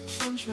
风雪。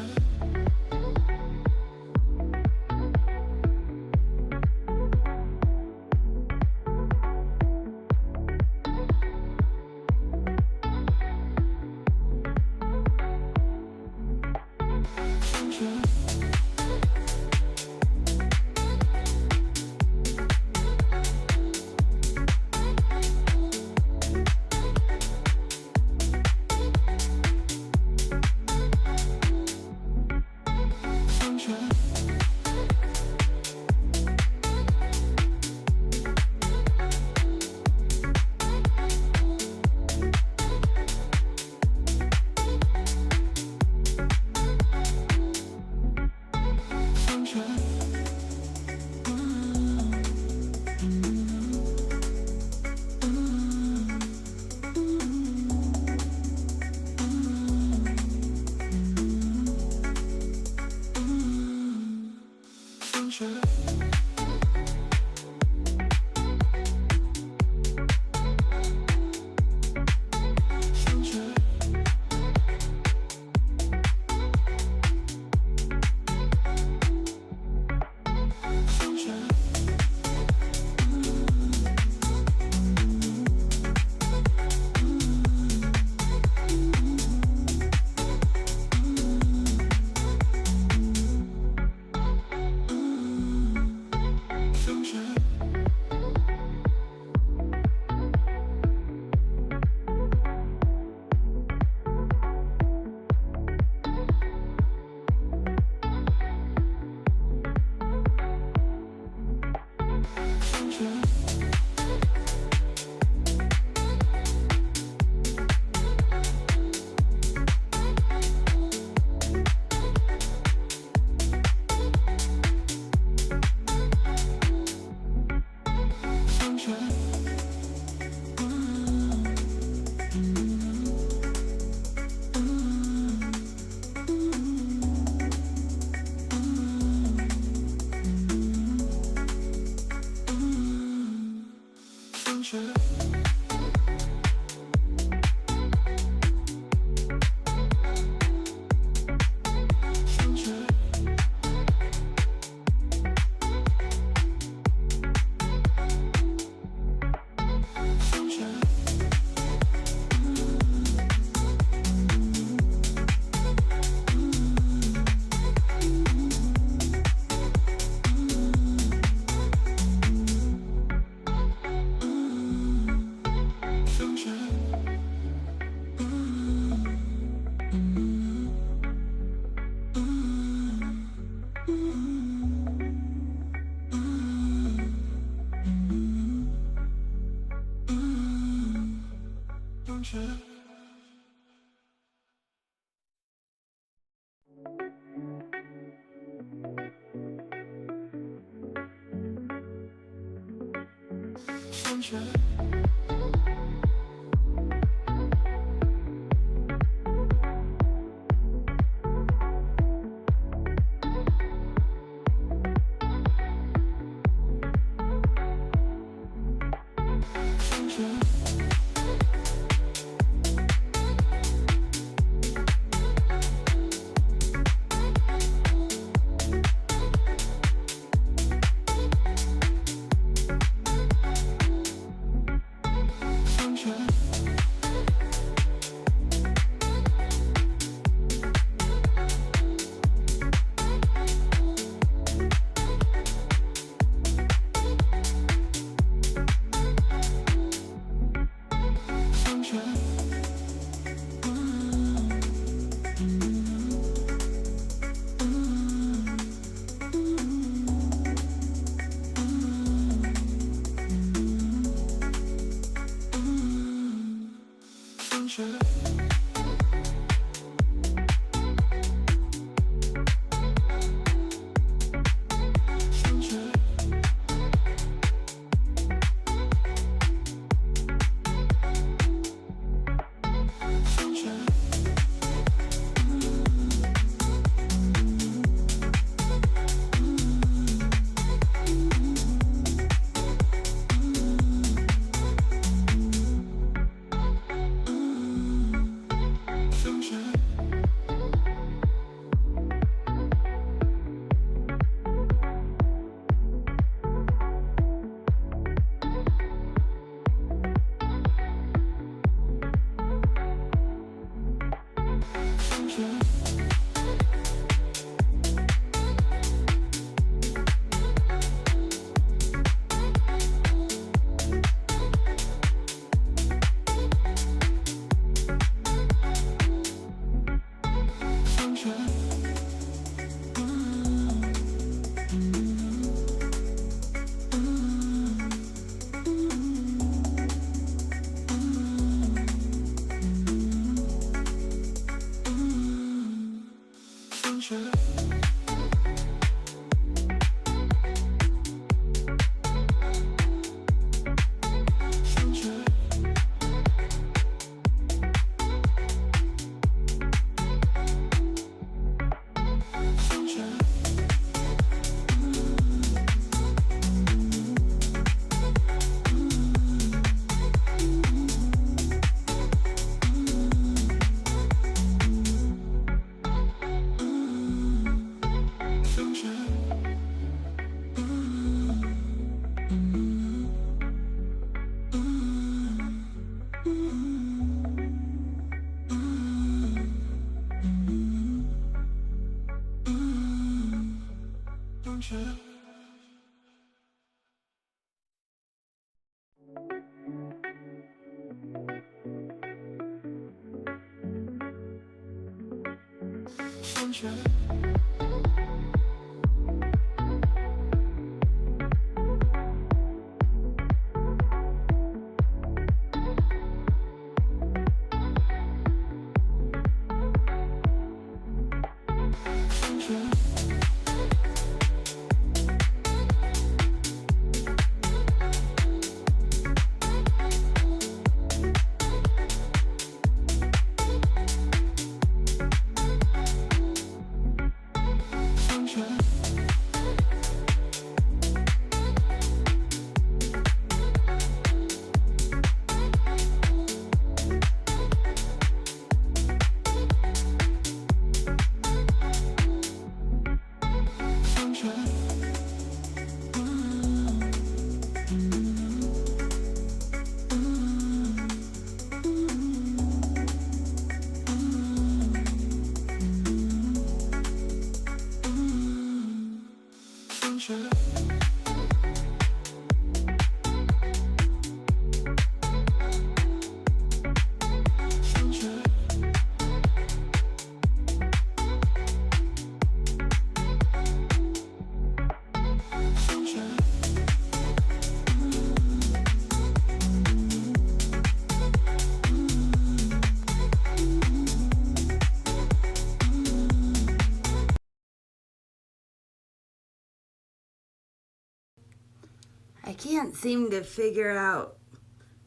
I can't seem to figure out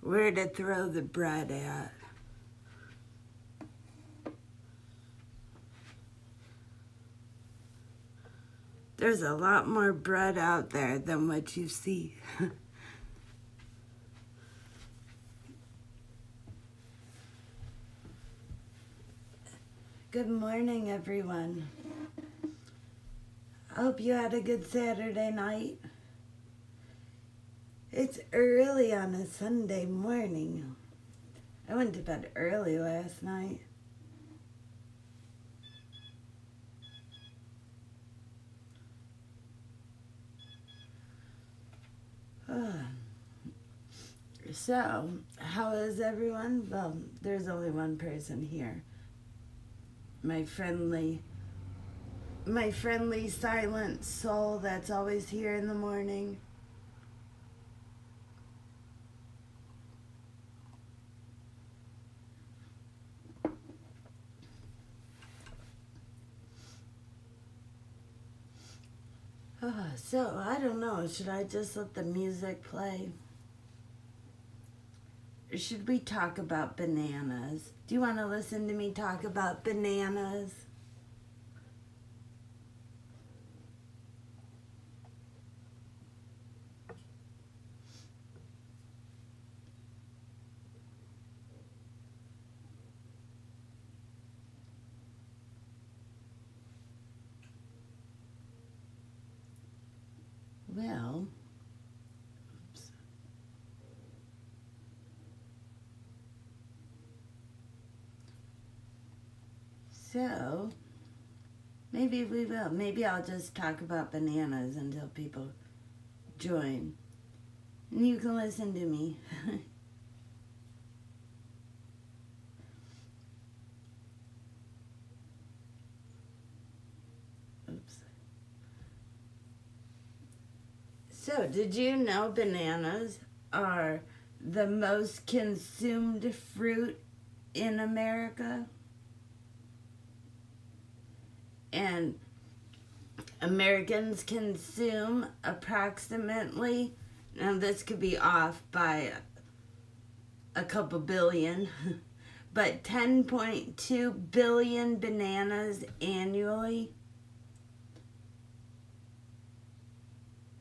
where to throw the bread at. There's a lot more bread out there than what you see. Good morning, everyone. I hope you had a good Saturday night. It's early on a Sunday morning. I went to bed early last night. So, how is everyone? Well, there's only one person here. My friendly silent soul that's always here in the morning. So, I don't know, should I just let the music play? Or should we talk about bananas? Do you want to listen to me talk about bananas? Well, oops. So, maybe we will. Maybe I'll just talk about bananas until people join. And you can listen to me. Oops. So, did you know bananas are the most consumed fruit in America? And Americans consume approximately, now this could be off by a couple billion, but 10.2 billion bananas annually.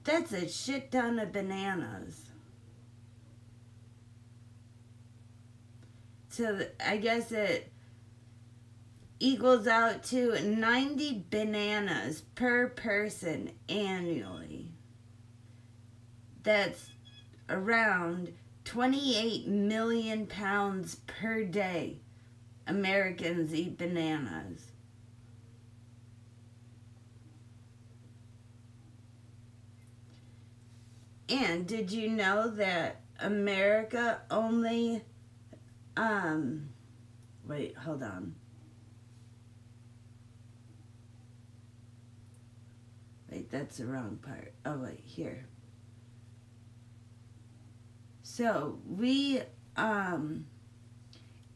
That's a shit ton of bananas. So I guess equals out to 90 bananas per person annually. That's around 28 million pounds per day Americans eat bananas. And did you know that America only, wait, hold on. Wait, that's the wrong part. Oh, wait, here. So, we,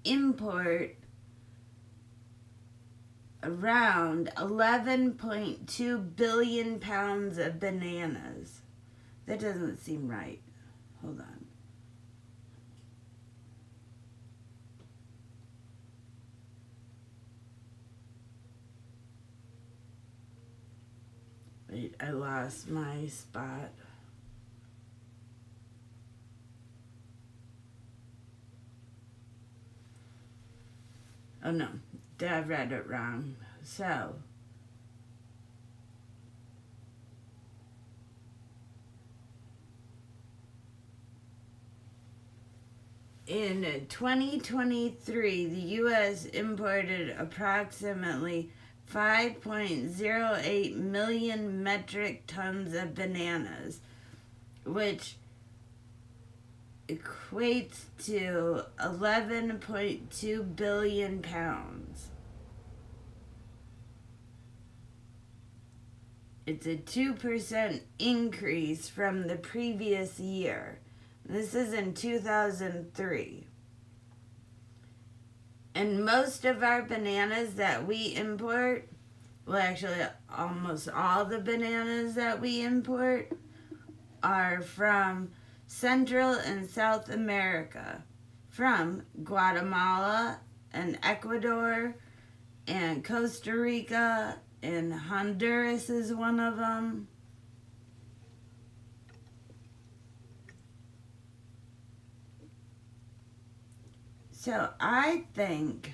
import around 11.2 billion pounds of bananas. That doesn't seem right. Hold on. Wait, I lost my spot. Oh no, I read it wrong. So, in 2023, the U.S. imported approximately 5.08 million metric tons of bananas, which equates to 11.2 billion pounds. It's a 2% increase from the previous year. This is in 2003. And most of our bananas that we import, well, actually, almost all the bananas that we import are from Central and South America, from Guatemala and Ecuador and Costa Rica, and Honduras is one of them. So I think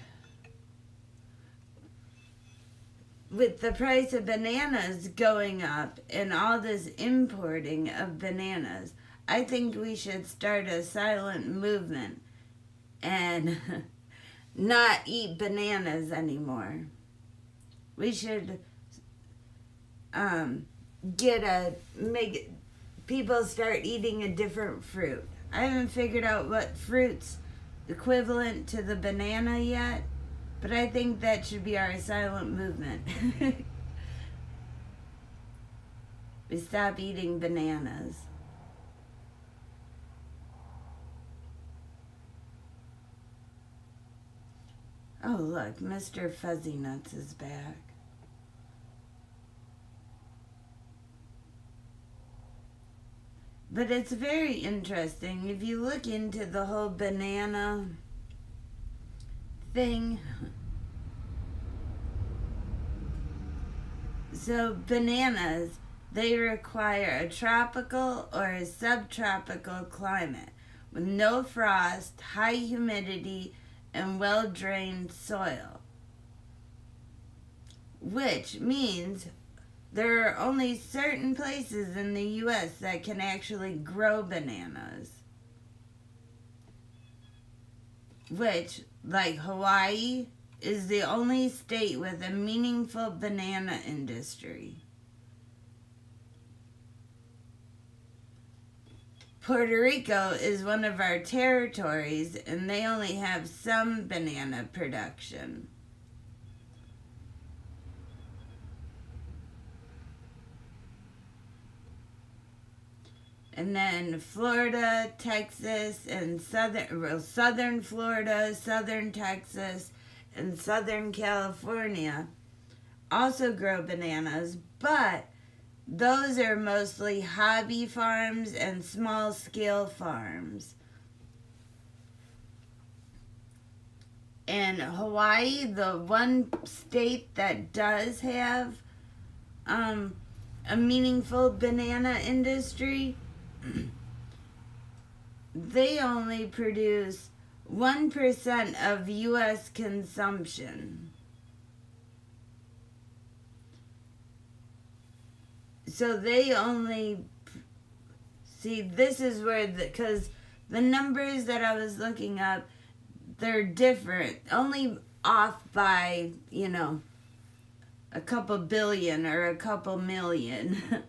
with the price of bananas going up and all this importing of bananas, I think we should start a silent movement and not eat bananas anymore. We should make people start eating a different fruit. I haven't figured out what fruit's equivalent to the banana yet, but I think that should be our silent movement. We stop eating bananas. Oh, look, Mr. Fuzzy Nuts is back. But it's very interesting. If you look into the whole banana thing, so bananas, they require a tropical or a subtropical climate with no frost, high humidity, and well-drained soil, which means there are only certain places in the U.S. that can actually grow bananas, which, like Hawaii, is the only state with a meaningful banana industry. Puerto Rico is one of our territories, and they only have some banana production. And then Florida, Texas, and southern Florida, southern Texas, and southern California also grow bananas, but those are mostly hobby farms and small-scale farms. In Hawaii, the one state that does have a meaningful banana industry, they only produce 1% of U.S. consumption. So they only see, this is where, because the numbers that I was looking up, they're different, only off by, a couple billion or a couple million.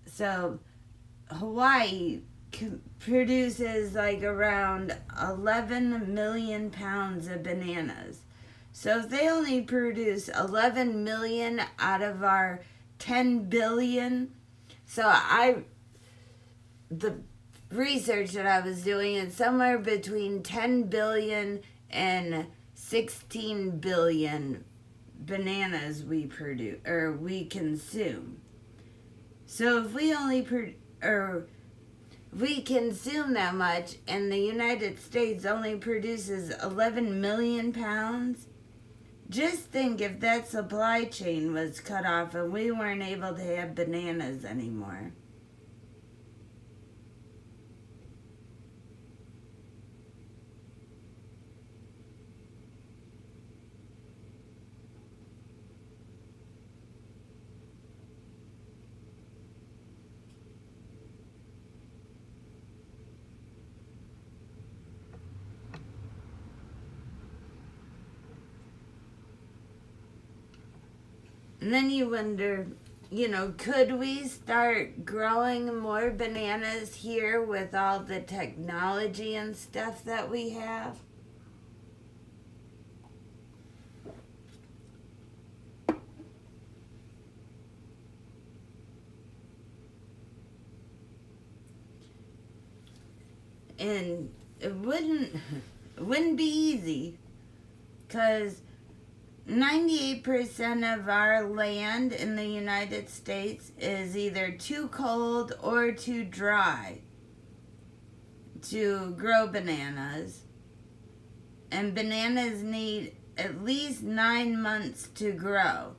So Hawaii produces like around 11 million pounds of bananas. So if they only produce 11 million out of our 10 billion, the research that I was doing is somewhere between 10 billion and 16 billion bananas we produce or we consume. So if we only we consume that much and the United States only produces 11 million pounds, just think if that supply chain was cut off and we weren't able to have bananas anymore. And then you wonder, could we start growing more bananas here with all the technology and stuff that we have? And it wouldn't be easy, because 98% of our land in the United States is either too cold or too dry to grow bananas. And bananas need at least 9 months to grow.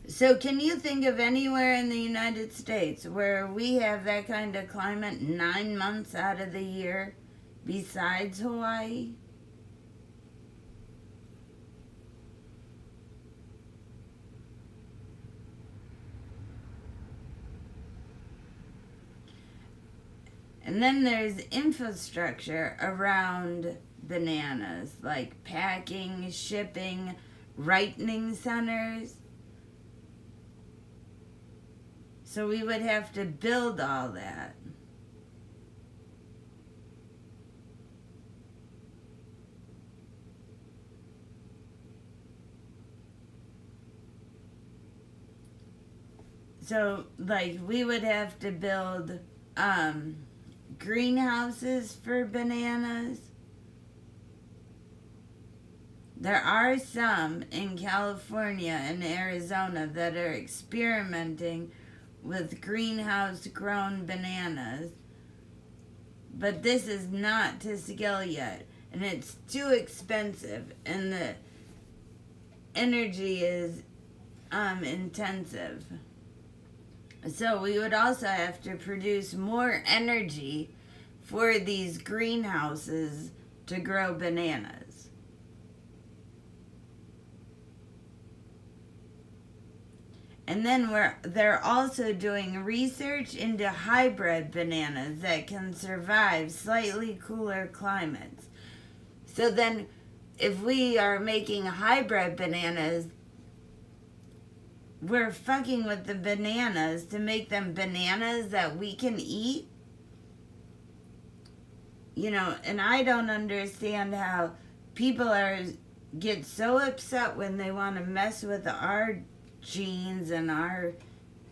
So can you think of anywhere in the United States where we have that kind of climate 9 months out of the year besides Hawaii? And then there's infrastructure around bananas, like packing, shipping, ripening centers. So we would have to build all that. So, like, we would have to build greenhouses for bananas. There are some in California and Arizona that are experimenting with greenhouse grown bananas, but this is not to scale yet, and it's too expensive, and the energy is intensive. So we would also have to produce more energy for these greenhouses to grow bananas. And then they're also doing research into hybrid bananas that can survive slightly cooler climates. So then if we are making hybrid bananas, we're fucking with the bananas to make them bananas that we can eat. And I don't understand how people get so upset when they want to mess with our genes and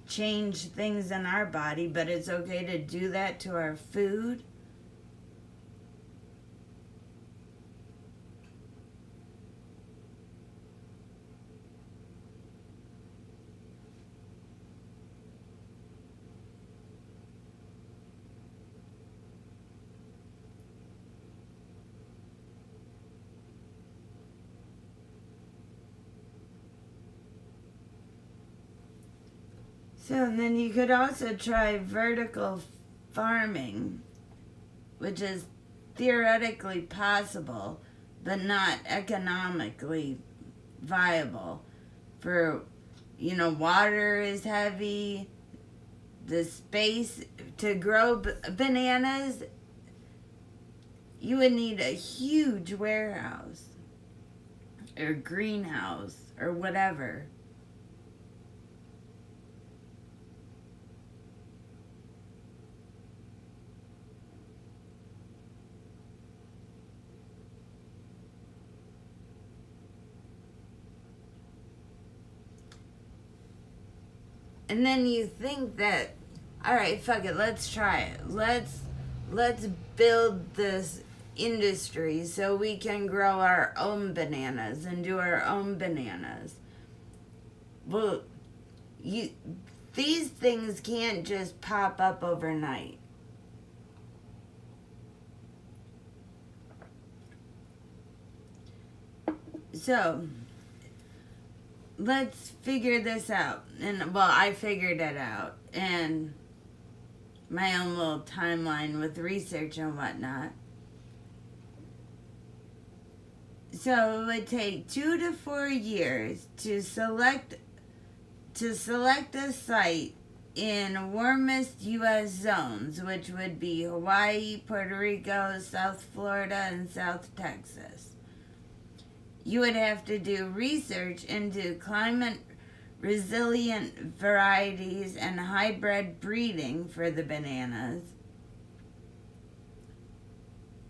change things in our body, but it's okay to do that to our food. So, and then you could also try vertical farming, which is theoretically possible, but not economically viable. for, water is heavy. The space to grow bananas, you would need a huge warehouse or greenhouse or whatever. And then you think that, all right, fuck it, let's try it. Let's build this industry so we can grow our own bananas and do our own bananas. Well, these things can't just pop up overnight. So, let's figure this out. And, well, I figured it out. And my own little timeline with research and whatnot. So it would take 2 to 4 years to select a site in warmest U.S. zones, which would be Hawaii, Puerto Rico, South Florida, and South Texas. You would have to do research into climate resilient varieties and hybrid breeding for the bananas.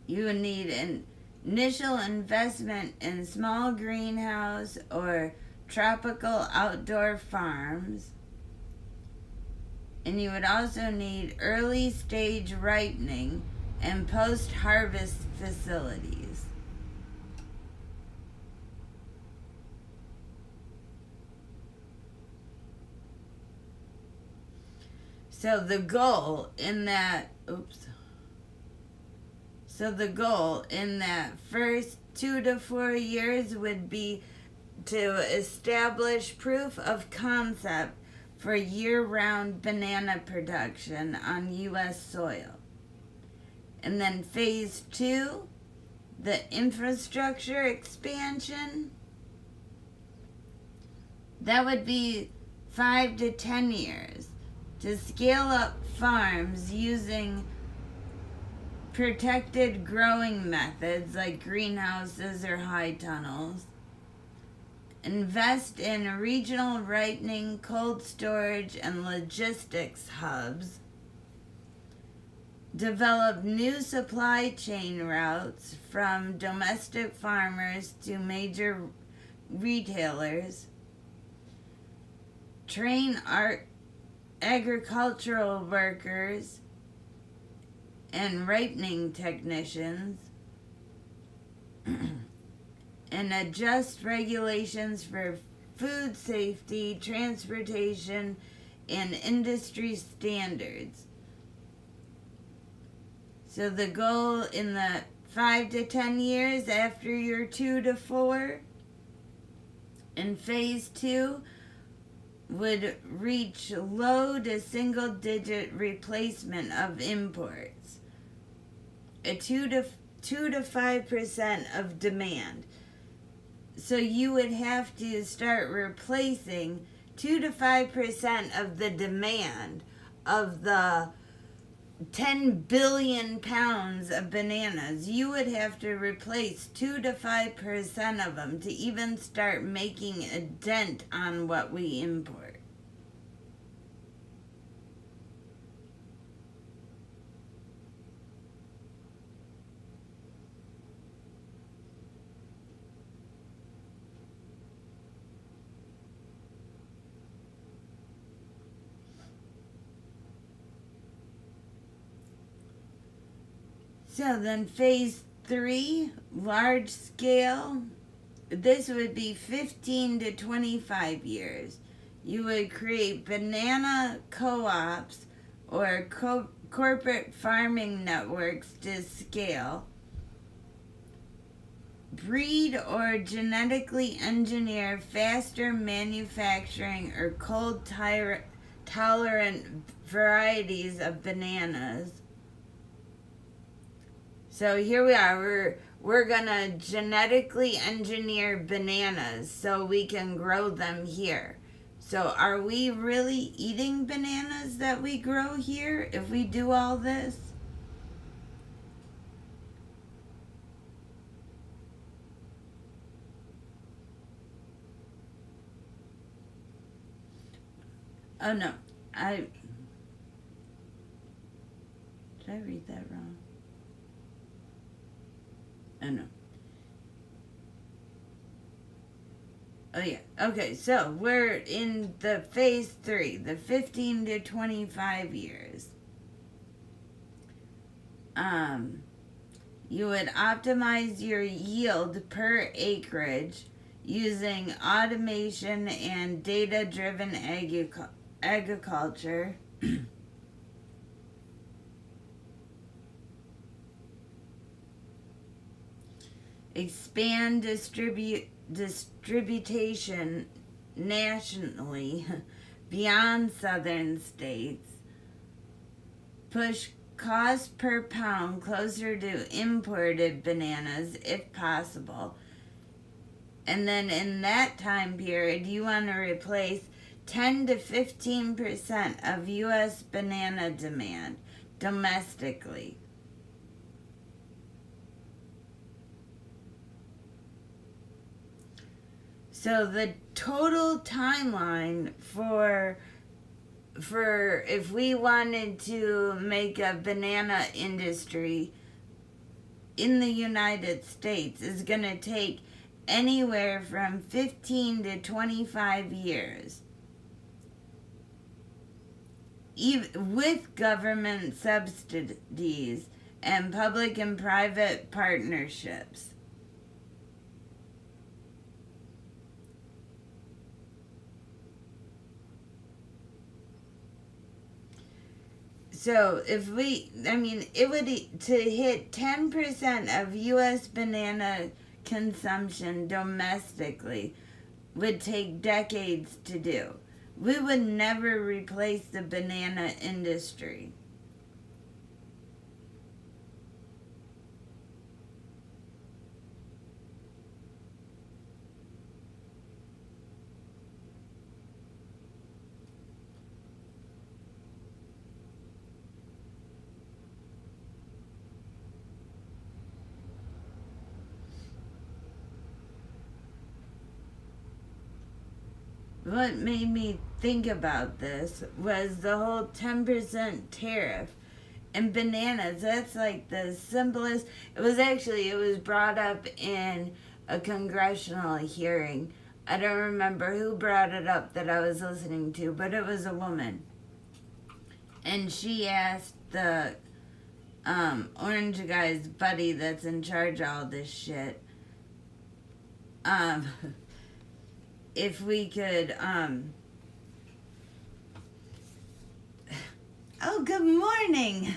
You would need an initial investment in small greenhouse or tropical outdoor farms. And you would also need early stage ripening and post-harvest facilities. So the goal in that first 2 to 4 years would be to establish proof of concept for year-round banana production on U.S. soil. And then phase 2, the infrastructure expansion, that would be 5 to 10 years to scale up farms using protected growing methods like greenhouses or high tunnels. Invest in regional ripening, cold storage, and logistics hubs. Develop new supply chain routes from domestic farmers to major retailers. Train agricultural workers and ripening technicians, and adjust regulations for food safety, transportation, and industry standards. So the goal in the 5 to 10 years after your 2 to 4 in phase 2 would reach low to single digit replacement of imports. A 2 to 5% of demand. So you would have to start replacing 2 to 5% of the demand of the 10 billion pounds of bananas. You would have to replace 2 to 5% of them to even start making a dent on what we import. So then phase 3, large scale, this would be 15 to 25 years. You would create banana co-ops or corporate farming networks to scale. Breed or genetically engineer faster manufacturing or cold tolerant varieties of bananas. So here we are, we're gonna genetically engineer bananas so we can grow them here. So are we really eating bananas that we grow here if we do all this? Oh no, I did I read that wrong? Oh no. Oh yeah. Okay, so we're in the phase 3, the 15 to 25 years. You would optimize your yield per acreage using automation and data-driven agriculture. Expand distribution nationally beyond southern states. Push cost per pound closer to imported bananas if possible. And then in that time period, you want to replace 10 to 15% of U.S. banana demand domestically. So the total timeline for if we wanted to make a banana industry in the United States is going to take anywhere from 15 to 25 years. Even with government subsidies and public and private partnerships. So if it would, to hit 10% of U.S. banana consumption domestically would take decades to do. We would never replace the banana industry. What made me think about this was the whole 10% tariff. And bananas, that's like the simplest. It was brought up in a congressional hearing. I don't remember who brought it up that I was listening to, but it was a woman. And she asked the orange guy's buddy that's in charge of all this shit, if we could, oh, good morning.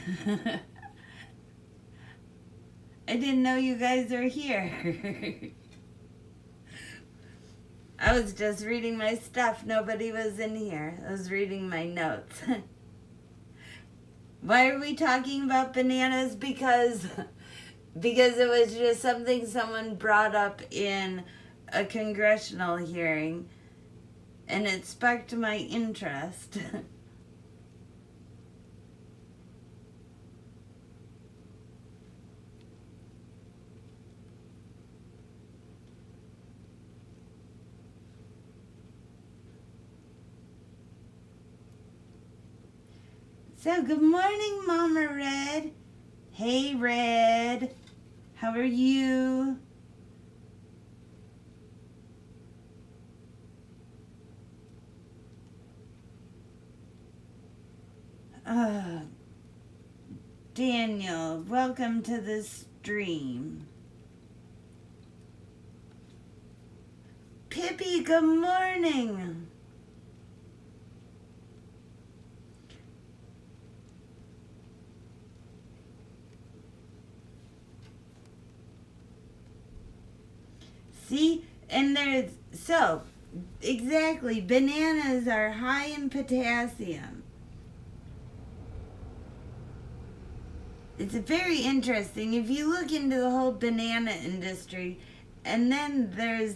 I didn't know you guys were here. I was just reading my stuff. Nobody was in here. I was reading my notes. Why are we talking about bananas? Because it was just something someone brought up in a congressional hearing, and it sparked my interest. So, good morning, Mama Red. Hey, Red. How are you? Daniel, welcome to the stream. Pippi, good morning. See, and exactly, bananas are high in potassium. It's very interesting. If you look into the whole banana industry, and then there's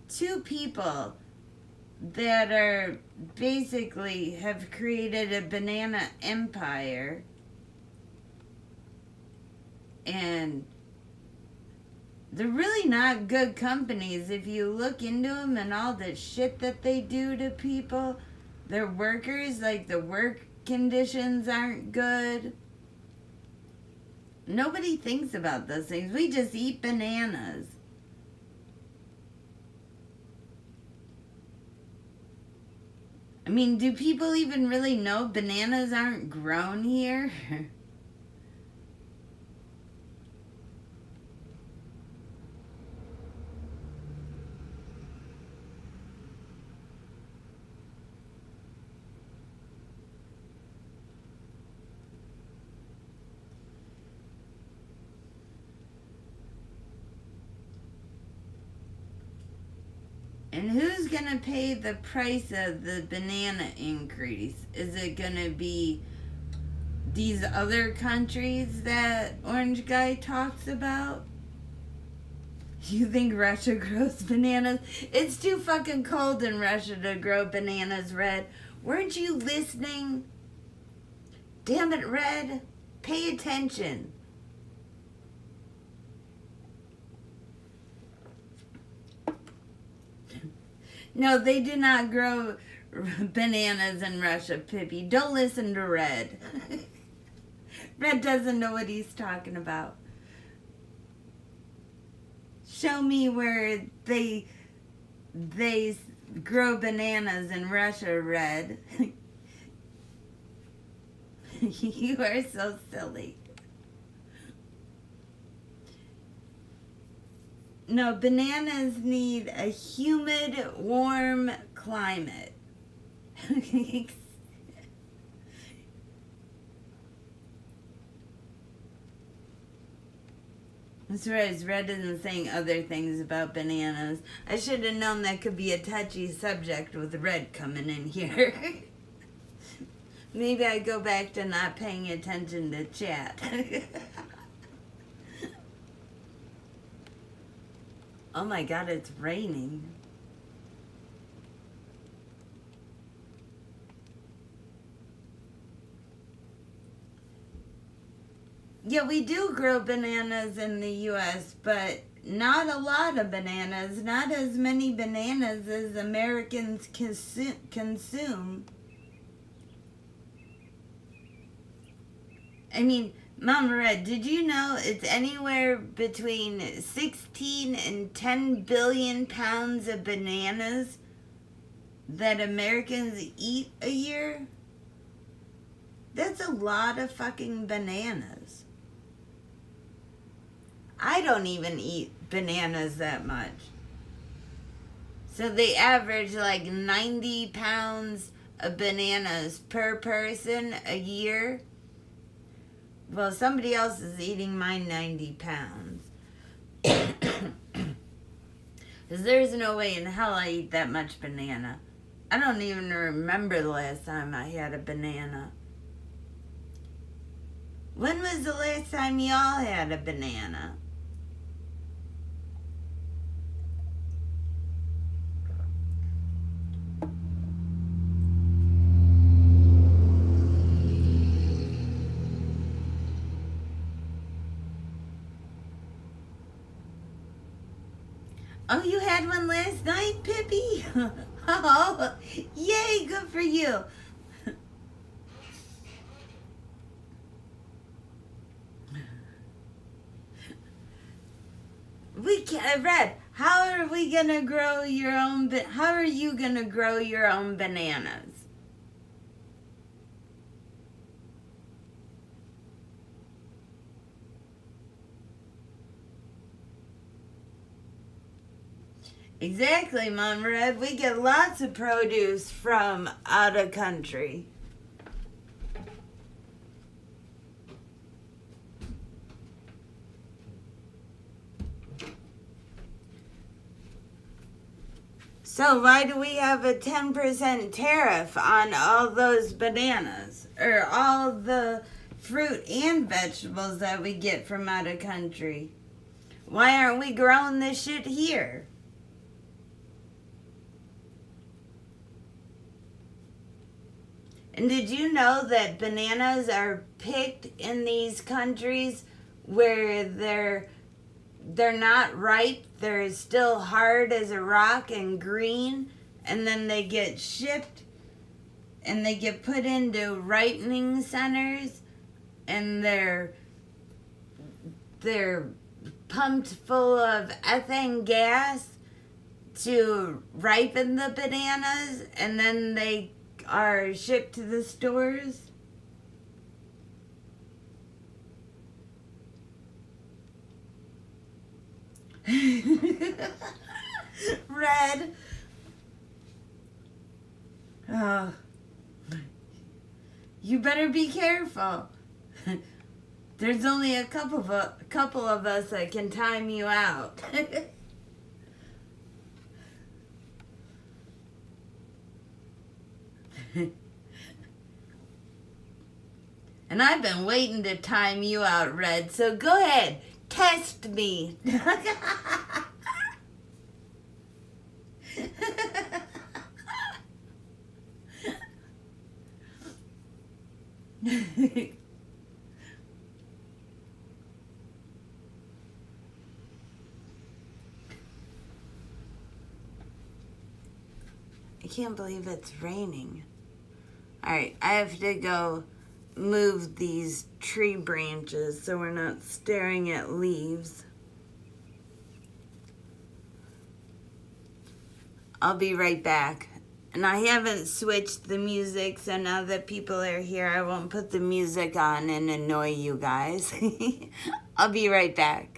two people that are basically have created a banana empire, and they're really not good companies if you look into them and all the shit that they do to people. Their workers, like the work conditions aren't good. Nobody thinks about those things. We just eat bananas. I mean, do people even really know bananas aren't grown here? And who's going to pay the price of the banana increase? Is it going to be these other countries that Orange Guy talks about? You think Russia grows bananas? It's too fucking cold in Russia to grow bananas, Red. Weren't you listening? Damn it, Red. Pay attention. No, they do not grow bananas in Russia, Pippi. Don't listen to Red. Red doesn't know what he's talking about. Show me where they grow bananas in Russia, Red. You are so silly. No, bananas need a humid, warm climate. I'm surprised Red isn't saying other things about bananas. I should have known that could be a touchy subject with Red coming in here. Maybe I go back to not paying attention to chat. Oh my God, it's raining. Yeah, we do grow bananas in the U.S., but not a lot of bananas. Not as many bananas as Americans consume. I mean, Mama Red, did you know it's anywhere between 16 and 10 billion pounds of bananas that Americans eat a year? That's a lot of fucking bananas. I don't even eat bananas that much. So they average like 90 pounds of bananas per person a year. Well, somebody else is eating my 90 pounds. Because there's no way in hell I eat that much banana. I don't even remember the last time I had a banana. When was the last time y'all had a banana? Oh, you had one last night, Pippi? Oh, yay, good for you. We can't, Red, how are we going to grow your own, how are you going to grow your own bananas? Exactly, Mom Red. We get lots of produce from out of country. So why do we have a 10% tariff on all those bananas? Or all the fruit and vegetables that we get from out of country. Why aren't we growing this shit here? And did you know that bananas are picked in these countries where they're not ripe, they're still hard as a rock and green, and then they get shipped and they get put into ripening centers, and they're pumped full of ethane gas to ripen the bananas, and then they are shipped to the stores? Red. Oh. You better be careful. There's only a couple of us that can time you out. And I've been waiting to time you out, Red, so go ahead, test me. I can't believe it's raining. Alright, I have to go move these tree branches so we're not staring at leaves. I'll be right back. And I haven't switched the music, so now that people are here, I won't put the music on and annoy you guys. I'll be right back.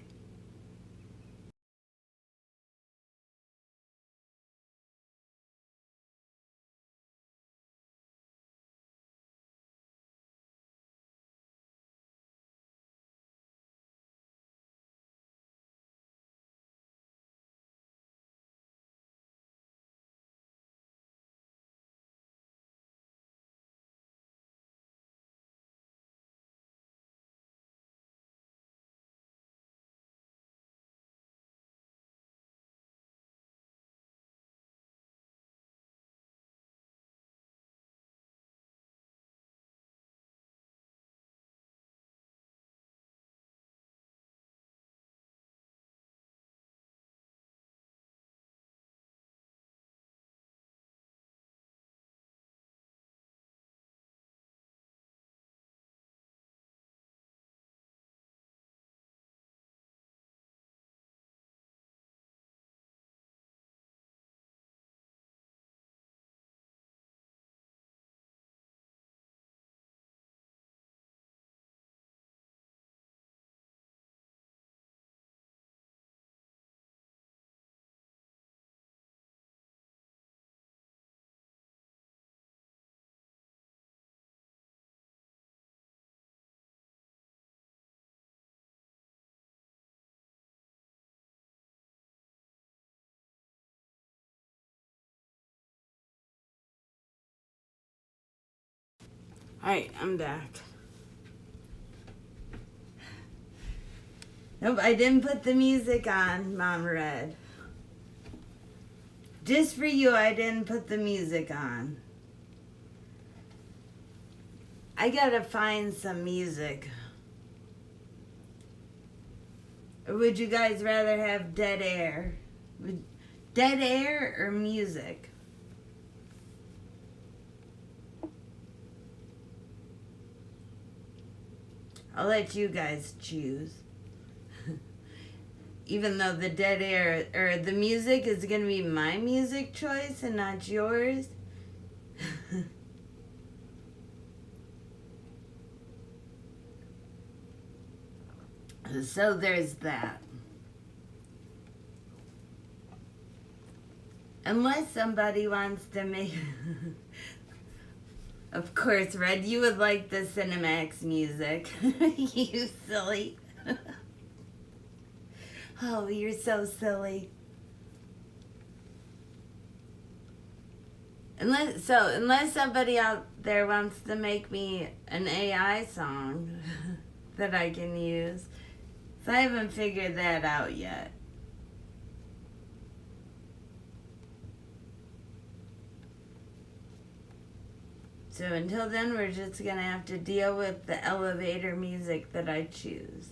Alright, I'm back. Nope, I didn't put the music on, Mom Red. Just for you, I didn't put the music on. I gotta find some music. Or would you guys rather have dead air? Dead air or music? I'll let you guys choose. Even though the dead air or the music is going to be my music choice and not yours. So there's that. Unless somebody wants to make... Of course, Red, you would like the Cinemax music. You silly. Oh, you're so silly. Unless somebody out there wants to make me an AI song that I can use. So I haven't figured that out yet. So until then, we're just gonna have to deal with the elevator music that I choose.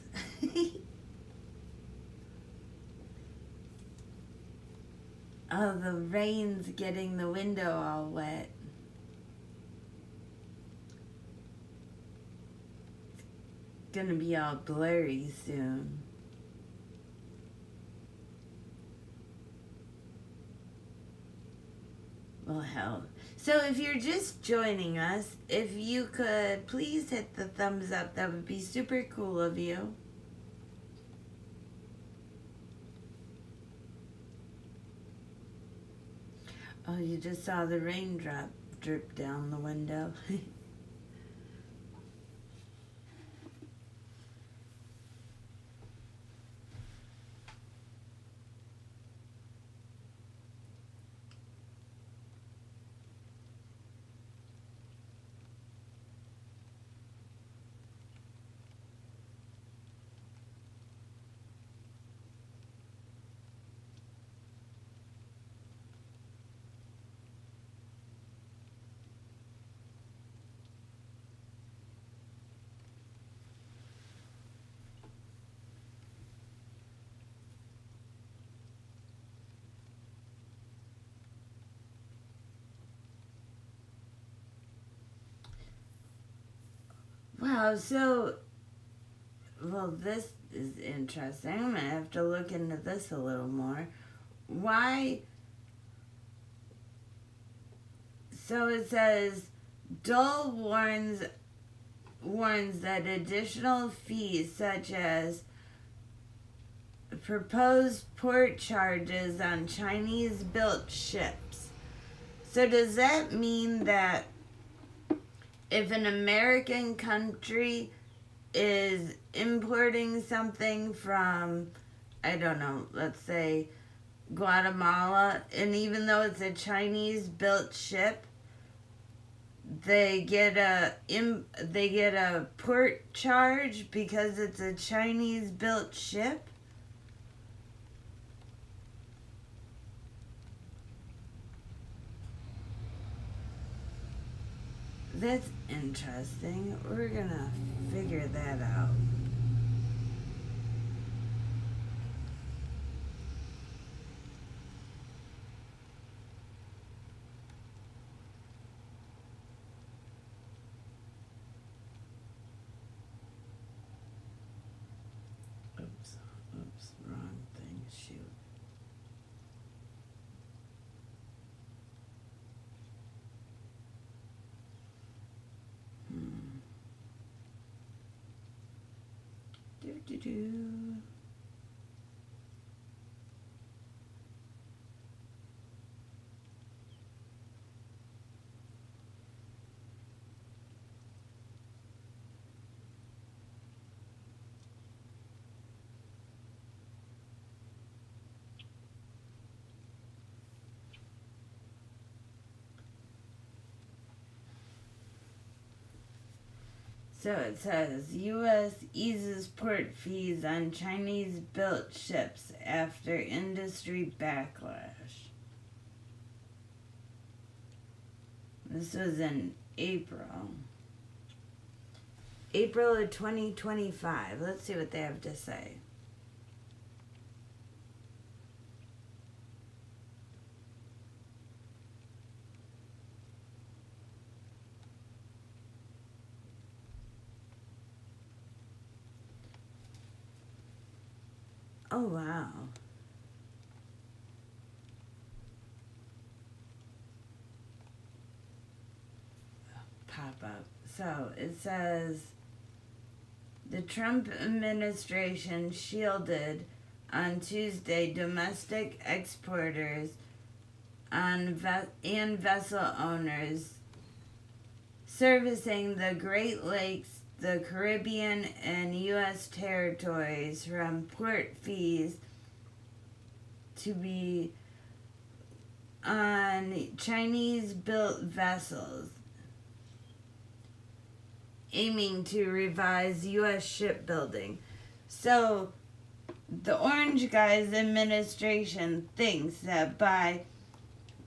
Oh, the rain's getting the window all wet. It's gonna be all blurry soon. Well, hell. So if you're just joining us, if you could please hit the thumbs up, that would be super cool of you. Oh, you just saw the raindrop drip down the window. Wow, well, this is interesting. I'm gonna have to look into this a little more. Why? So it says, Dole warns that additional fees such as proposed port charges on Chinese-built ships. So does that mean that if an American country is importing something from, I don't know, let's say Guatemala, and even though it's a Chinese-built ship, they get a port charge because it's a Chinese-built ship? That's interesting. We're gonna figure that out. Oops, wrong thing, shoot. Do. So it says, U.S. eases port fees on Chinese-built ships after industry backlash. This was in April. April of 2025. Let's see what they have to say. Oh, wow. Pop up. So it says, the Trump administration shielded on Tuesday domestic exporters and vessel owners servicing the Great Lakes, the Caribbean, and U.S. territories from port fees to be on Chinese-built vessels, aiming to revise U.S. shipbuilding. So, the Orange Guy's administration thinks that by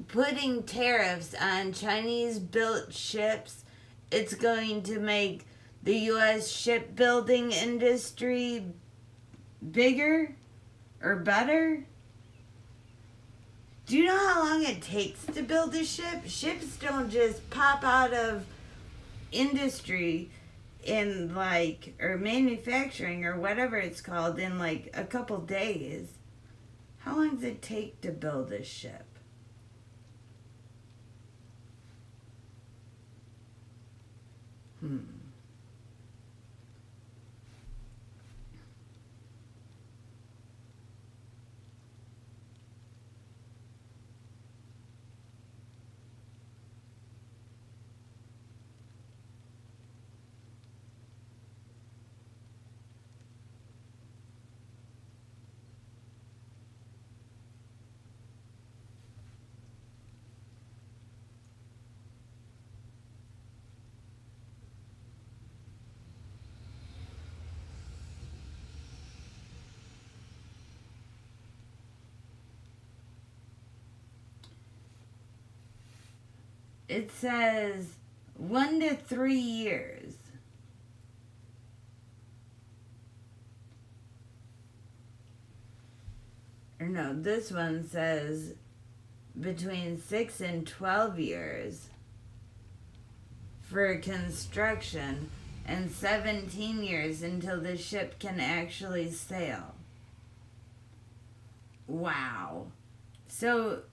putting tariffs on Chinese-built ships, it's going to make the U.S. shipbuilding industry bigger or better. Do you know how long it takes to build a ship? Ships don't just pop out of industry in or manufacturing or whatever it's called in a couple days. How long does it take to build a ship? It says 1 to 3 years. Or no, this one says between 6 and 12 years for construction and 17 years until the ship can actually sail. Wow. So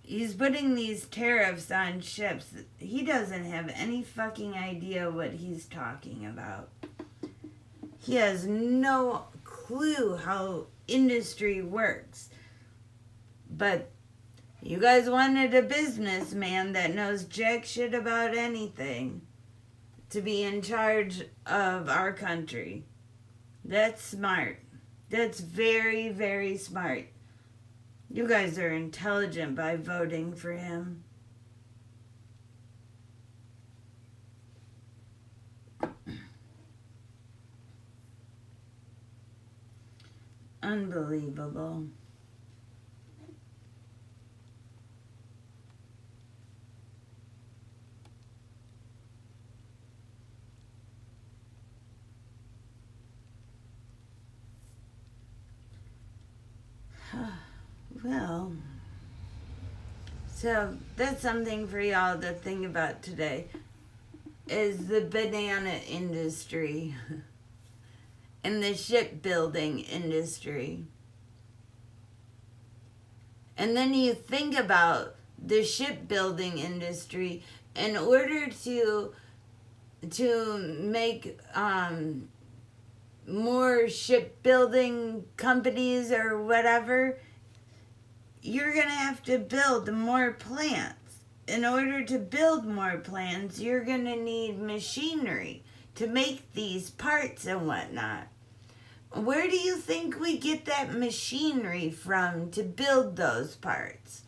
he's putting these tariffs on ships. He doesn't have any fucking idea what he's talking about. He has no clue how industry works. But you guys wanted a businessman that knows jack shit about anything to be in charge of our country. That's smart. That's very, very smart. You guys are intelligent by voting for him. Unbelievable. Well, so that's something for y'all to think about today, is the banana industry and the shipbuilding industry. And then you think about the shipbuilding industry in order to make more shipbuilding companies or whatever, you're going to have to build more plants. In order to build more plants, you're going to need machinery to make these parts and whatnot. Where do you think we get that machinery from to build those parts?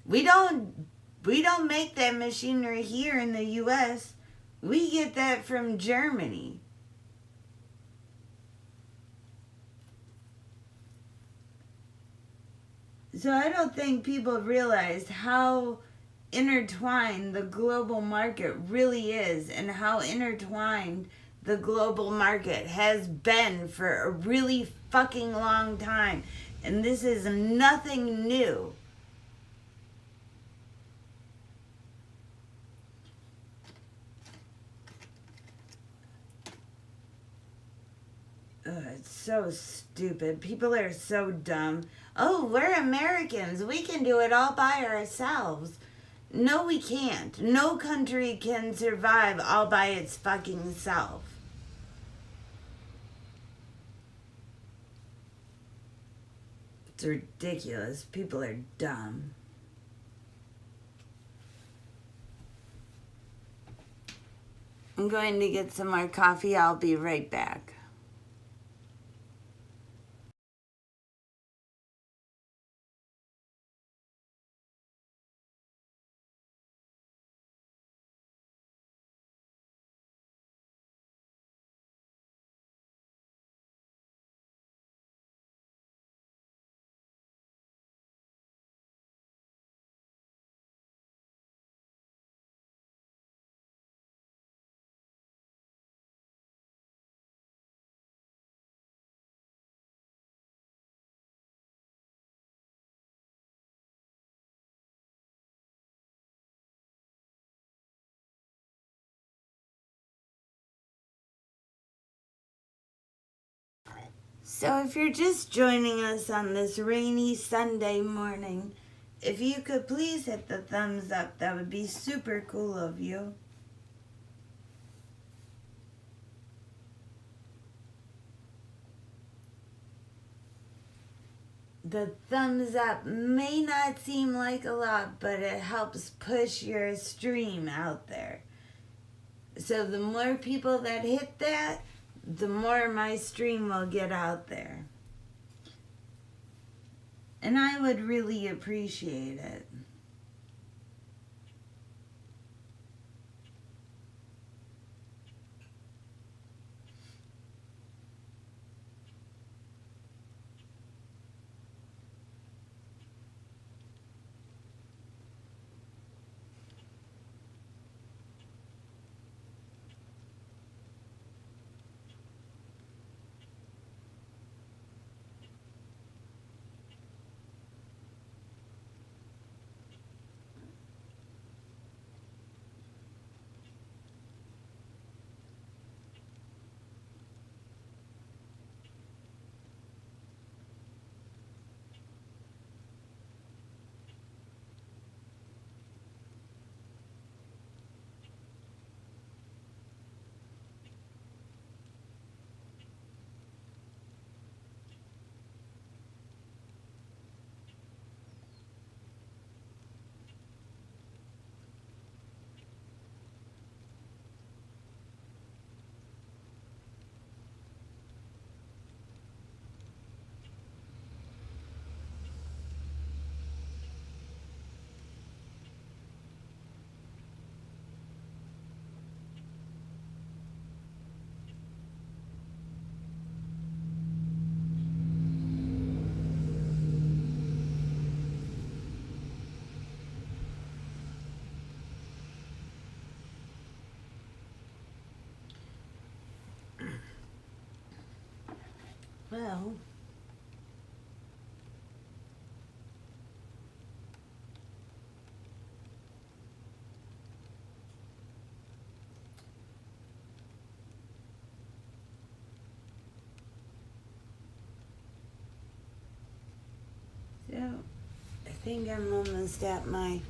We don't make that machinery here in the U.S. We get that from Germany. So I don't think people realize how intertwined the global market really is, and how intertwined the global market has been for a really fucking long time. And this is nothing new. Ugh, it's so stupid. People are so dumb. Oh, we're Americans. We can do it all by ourselves. No, we can't. No country can survive all by its fucking self. It's ridiculous. People are dumb. I'm going to get some more coffee. I'll be right back. So if you're just joining us on this rainy Sunday morning, if you could please hit the thumbs up, that would be super cool of you. The thumbs up may not seem like a lot, but it helps push your stream out there. So the more people that hit that, the more my stream will get out there. And I would really appreciate it. Well, so I think I'm almost at my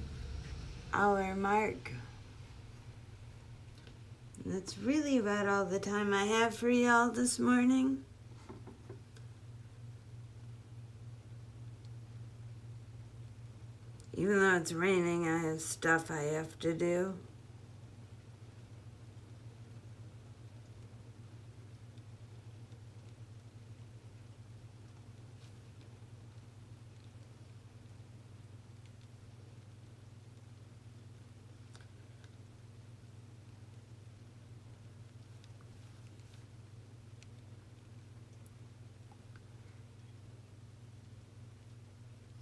hour mark. That's really about all the time I have for y'all this morning. Even though it's raining, I have stuff I have to do.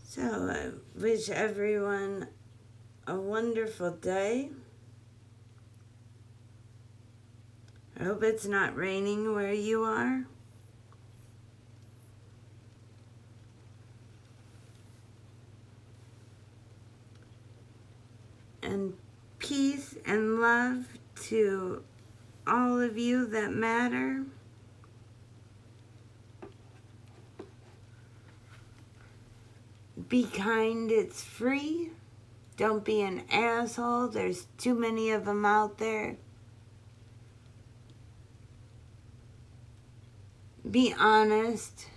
So I wish everyone a wonderful day. I hope it's not raining where you are. And peace and love to all of you that matter. Be kind, it's free. Don't be an asshole. There's too many of them out there. Be honest.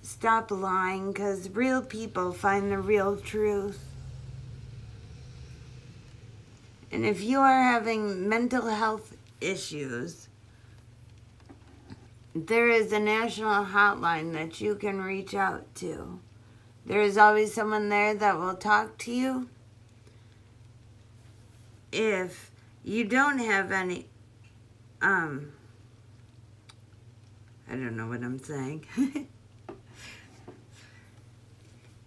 Stop lying, because real people find the real truth. And if you are having mental health issues, there is a national hotline that you can reach out to. There is always someone there that will talk to you. If you don't have any, I don't know what I'm saying.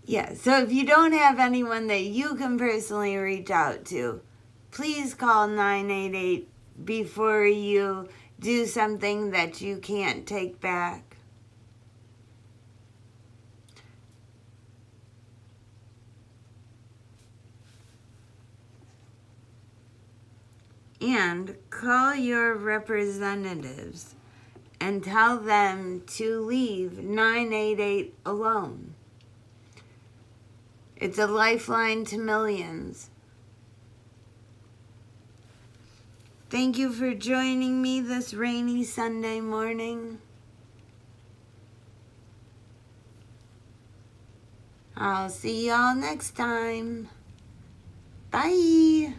Yeah, so if you don't have anyone that you can personally reach out to, please call 988 before you do something that you can't take back. And call your representatives and tell them to leave 988 alone. It's a lifeline to millions. Thank you for joining me this rainy Sunday morning. I'll see y'all next time. Bye.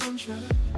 Sunshine.